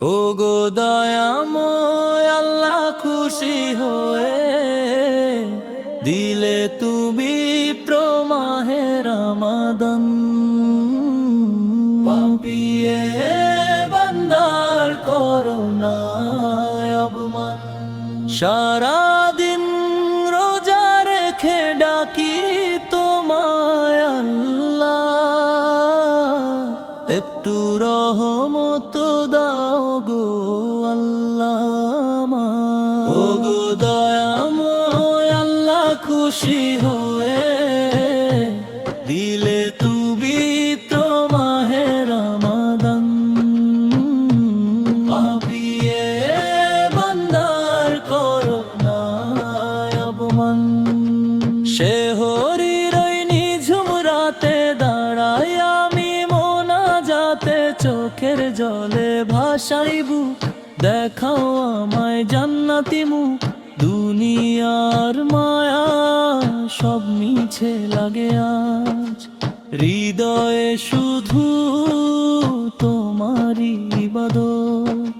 ও গো দয়াময় আল্লাহ, খুশি হয়ে দিলে তুমি প্রমাহে রমাদান। পাপিয়ে বান্দার করুণায় অবমান, সারাদিন রোজা রেখে ডাকি তোমায় আল্লাহ, একটু রহমত দাও গো আল্লাহ। ও গো দয়াময় আল্লাহ, খুশি হয়ে দিলে তুমি তোমাহে রমাদান। পাপিয়ে বান্দার করুণায় অবমান, সে হরির ওই নিঝুম রাতে দাঁড়াই আমি মোনাজাতে, চোখের জলে ভাসাইবু দেখাও আমায় জান্নাতি মুখ। দুনিয়ার মায়া সব মিছে লাগে আজ, হৃদয়ে শুধু তোমারই ইবাদত।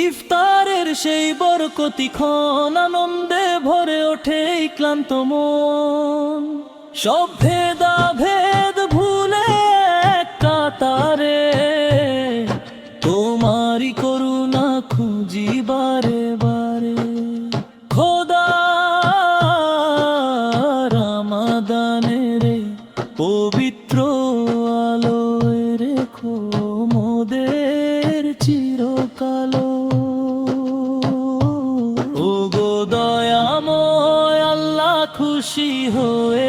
ইফতারের সেই বরকতি ক্ষণ আনন্দে ভরে ওঠে ক্লান্ত মন, সব ভেদা ভেদ ভুলে এক কাতারে তোমারই করুণা খুঁজি বারে বারে। খোদা রমাদানের পবিত্র আলোয় রেখো মোদের চিরকালো। ও গো দয়াময় আল্লাহ, খুশি হয়ে